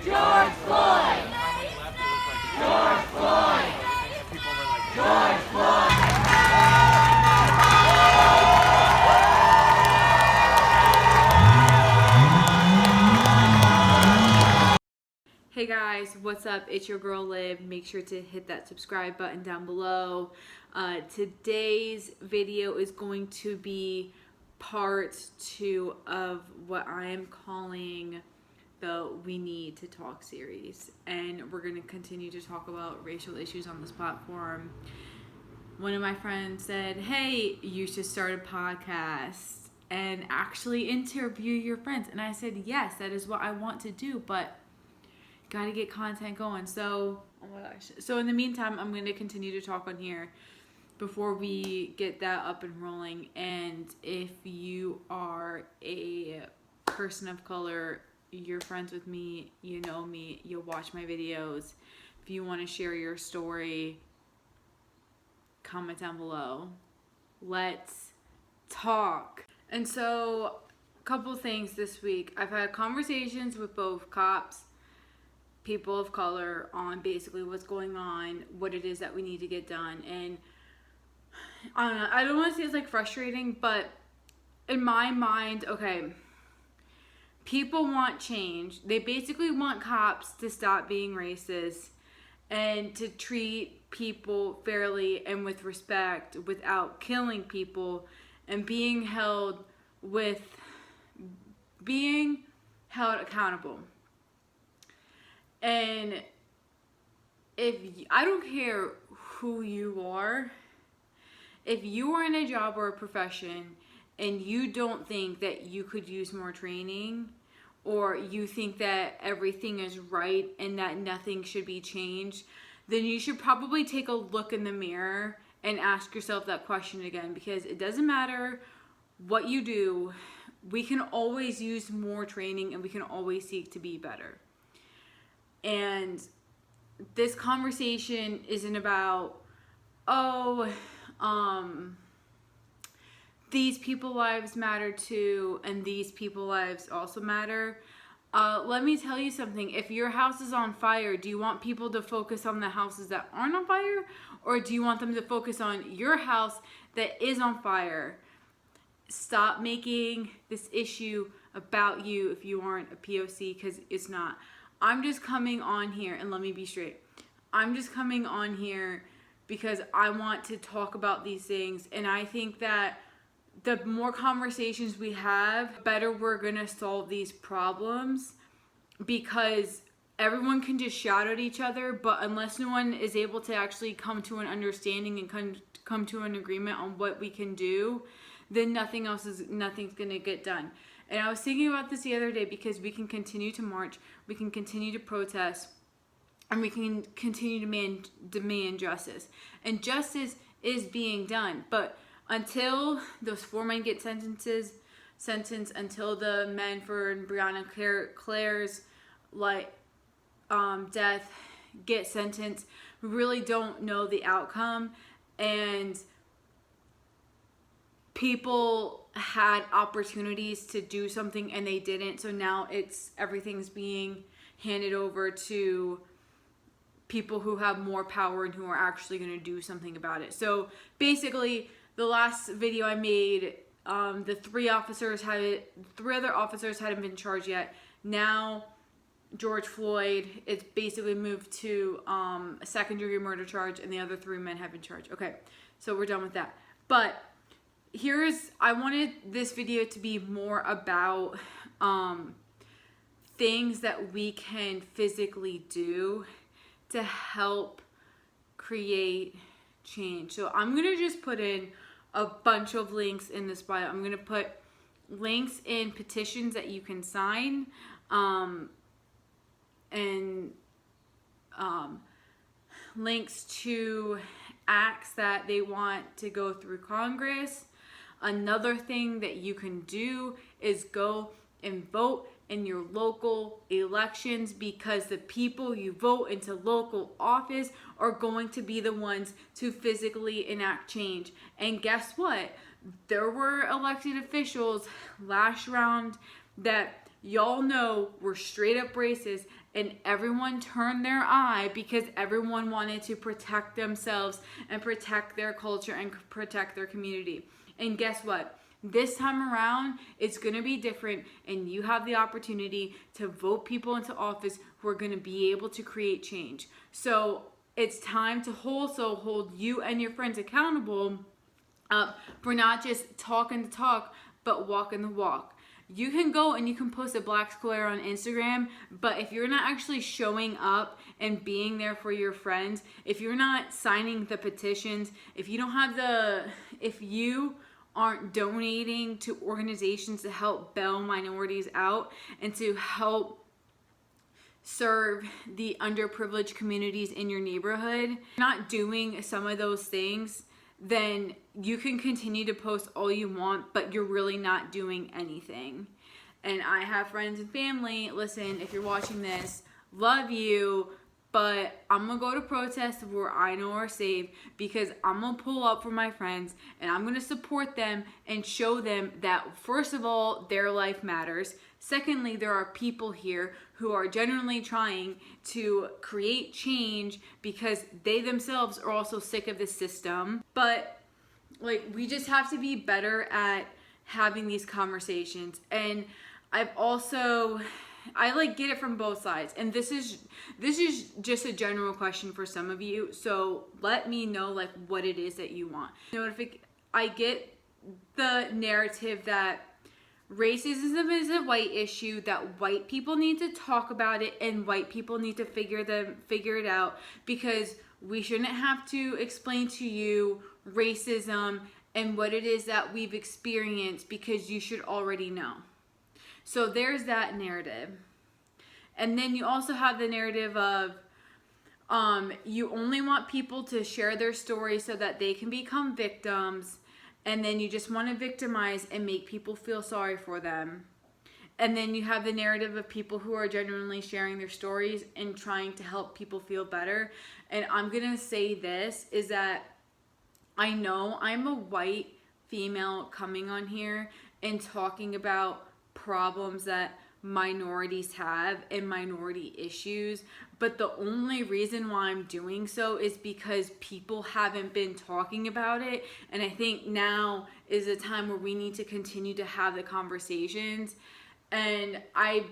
George Floyd! George Floyd! George Floyd! Hey guys, what's up? It's your girl Liv. Make sure to hit that subscribe button down below. Today's video is going to be part 2 of what I am calling the We Need to Talk series. And we're going to continue to talk about racial issues on this platform. One of my friends said, hey, you should start a podcast and actually interview your friends. And I said, yes, that is what I want to do, but got to get content going. So, oh my gosh. So in the meantime, I'm going to continue to talk on here before we get that up and rolling. And if you are a person of color, you're friends with me, you know me, you'll watch my videos. If you want to share your story, comment down below. Let's talk. And so, a couple things this week. I've had conversations with both cops, people of color, on basically what's going on, what it is that we need to get done. And I don't know, I don't want to say it's like frustrating, but in my mind, okay, people want change. They basically want cops to stop being racist and to treat people fairly and with respect without killing people and being held accountable. And I don't care who you are, if you are in a job or a profession and you don't think that you could use more training, or you think that everything is right and that nothing should be changed, then you should probably take a look in the mirror and ask yourself that question again, because it doesn't matter what you do, we can always use more training and we can always seek to be better. And this conversation isn't about, these people lives matter too, and these people lives also matter. Let me tell you something. If your house is on fire, do you want people to focus on the houses that aren't on fire? Or do you want them to focus on your house that is on fire? Stop making this issue about you if you aren't a POC, because it's not. I'm just coming on here, and let me be straight. I'm just coming on here because I want to talk about these things, and I think that the more conversations we have, the better we're gonna solve these problems, because everyone can just shout at each other, but unless no one is able to actually come to an understanding and come to an agreement on what we can do, then nothing's gonna get done. And I was thinking about this the other day, because we can continue to march, we can continue to protest, and we can continue to demand justice. And justice is being done. But until those 4 men get sentenced, until the men for Breonna Claire's death get sentenced, we really don't know the outcome. And people had opportunities to do something and they didn't, so now everything's being handed over to people who have more power and who are actually going to do something about it. So basically, the last video I made, the 3 other officers hadn't been charged yet. Now George Floyd, it's basically moved to a second-degree murder charge, and the other 3 men have been charged. Okay, so we're done with that. But I wanted this video to be more about things that we can physically do to help create change. So I'm going to just put in a bunch of links in this bio. I'm going to put links in petitions that you can sign, and links to acts that they want to go through Congress. Another thing that you can do is go and vote in your local elections, because the people you vote into local office are going to be the ones to physically enact change. And guess what? There were elected officials last round that y'all know were straight up racist, and everyone turned their eye because everyone wanted to protect themselves and protect their culture and protect their community. And guess what? This time around, it's going to be different, and you have the opportunity to vote people into office who are going to be able to create change. So it's time to also hold you and your friends accountable for not just talking the talk, but walking the walk. You can go and you can post a Black Square on Instagram, but if you're not actually showing up and being there for your friends, if you're not signing the petitions, if you aren't donating to organizations to help bail minorities out and to help serve the underprivileged communities in your neighborhood, not doing some of those things, then you can continue to post all you want, but you're really not doing anything. And I have friends and family, listen, if you're watching this, love you, but I'm gonna go to protests where I know are safe, because I'm gonna pull up for my friends and I'm gonna support them and show them that, first of all, their life matters. Secondly, there are people here who are genuinely trying to create change because they themselves are also sick of the system. But like, we just have to be better at having these conversations. And I get it from both sides. And this is just a general question for some of you. So let me know like what it is that you want. I get the narrative that racism is a white issue, that white people need to talk about it and white people need to figure it out, because we shouldn't have to explain to you racism and what it is that we've experienced, because you should already know. So there's that narrative. And then you also have the narrative of you only want people to share their story so that they can become victims, and then you just want to victimize and make people feel sorry for them. And then you have the narrative of people who are genuinely sharing their stories and trying to help people feel better. And I'm going to say this, is that I know I'm a white female coming on here and talking about problems that minorities have and minority issues, but the only reason why I'm doing so is because people haven't been talking about it. And I think now is a time where we need to continue to have the conversations. And I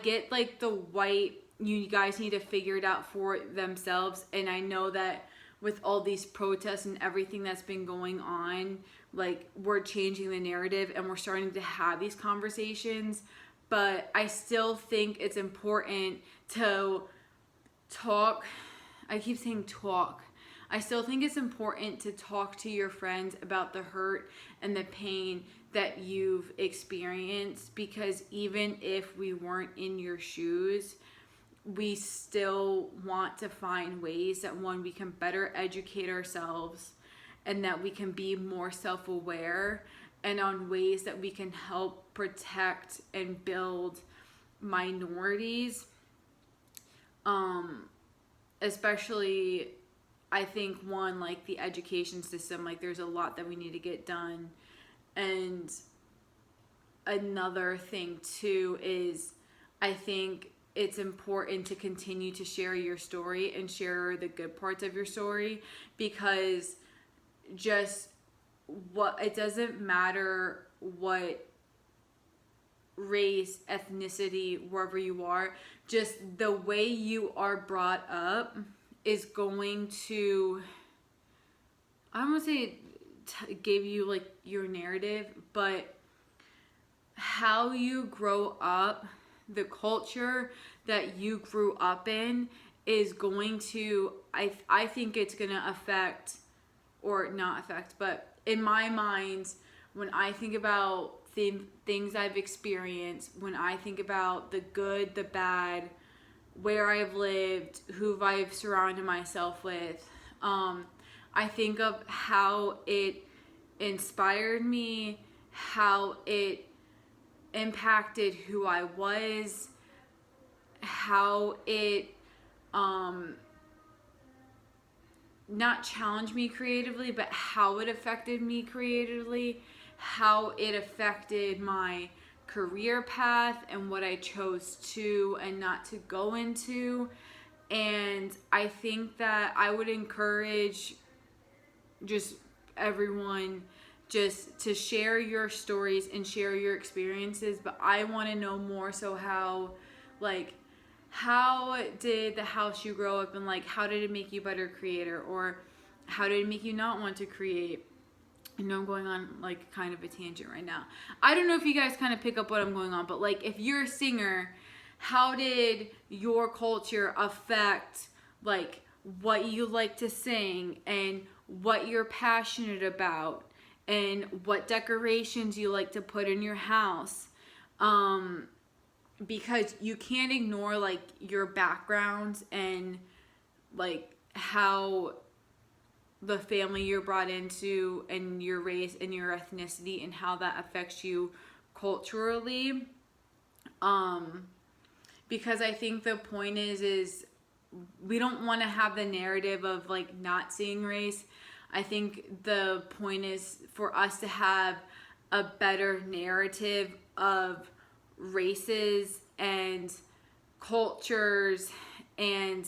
get like the white, you guys need to figure it out for themselves. And I know that with all these protests and everything that's been going on, like, we're changing the narrative and we're starting to have these conversations. But I still think it's important to talk. I keep saying talk. I still think it's important to talk to your friends about the hurt and the pain that you've experienced, because even if we weren't in your shoes, we still want to find ways that, one, we can better educate ourselves and that we can be more self-aware, and on ways that we can help protect and build minorities. Especially, I think, one, like the education system, like there's a lot that we need to get done. And another thing too is, I think it's important to continue to share your story and share the good parts of your story, because it doesn't matter what race, ethnicity, wherever you are, just the way you are brought up is going to, I don't want to say give you like your narrative, but how you grow up, the culture that you grew up in is going to, I think it's going to affect, or not affect, but in my mind, when I think about things I've experienced, when I think about the good, the bad, where I've lived, who I've surrounded myself with, I think of how it inspired me, how it impacted who I was, how it not challenged me creatively, but how it affected me creatively, how it affected my career path and what I chose to and not to go into. And I think that I would encourage just everyone just to share your stories and share your experiences. But I want to know more so how, like, how did the house you grow up in, like, how did it make you a better creator, or how did it make you not want to create? I know I'm going on like kind of a tangent right now. I don't know if you guys kind of pick up what I'm going on, but like if you're a singer, how did your culture affect like what you like to sing and what you're passionate about and what decorations you like to put in your house? Because you can't ignore like your background and like how the family you're brought into and your race and your ethnicity and how that affects you culturally. Because I think the point is we don't want to have the narrative of like not seeing race. I think the point is for us to have a better narrative of races and cultures and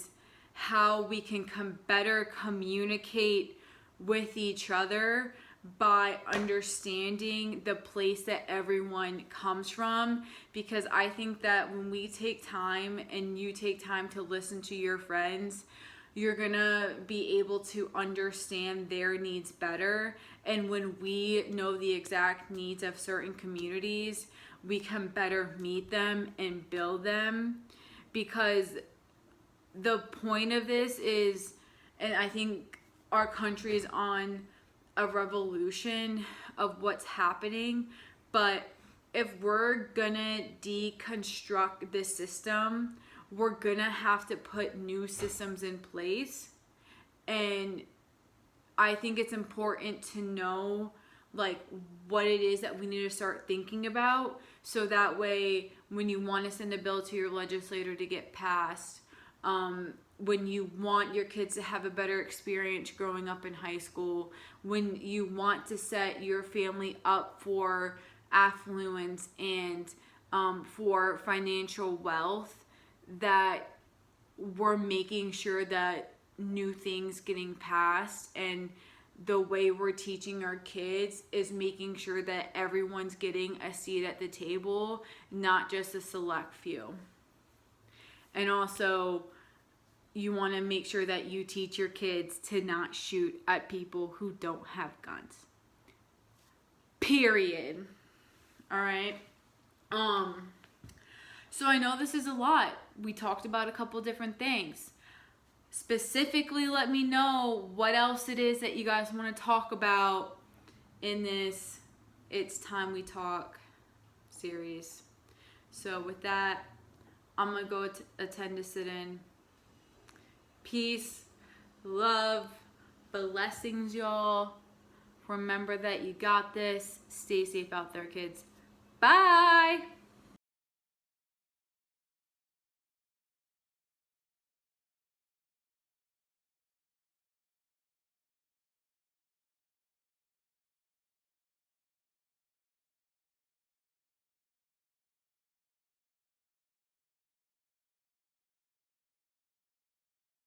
how we can better communicate with each other by understanding the place that everyone comes from. Because I think that when we take time and you take time to listen to your friends, you're gonna be able to understand their needs better. And when we know the exact needs of certain communities, we can better meet them and build them. Because the point of this is, and I think our country is on a revolution of what's happening, but if we're gonna deconstruct this system, we're gonna have to put new systems in place. And I think it's important to know like what it is that we need to start thinking about, so that way when you want to send a bill to your legislator to get passed, when you want your kids to have a better experience growing up in high school, when you want to set your family up for affluence and for financial wealth, that we're making sure that new things getting passed, and the way we're teaching our kids is making sure that everyone's getting a seat at the table, not just a select few. And also, you want to make sure that you teach your kids to not shoot at people who don't have guns. Period. All right. So I know this is a lot. We talked about a couple different things. Specifically, let me know what else it is that you guys want to talk about in this It's Time We Talk series. So with that, I'm going to go attend to sit-in. Peace, love, blessings, y'all. Remember that you got this. Stay safe out there, kids. Bye.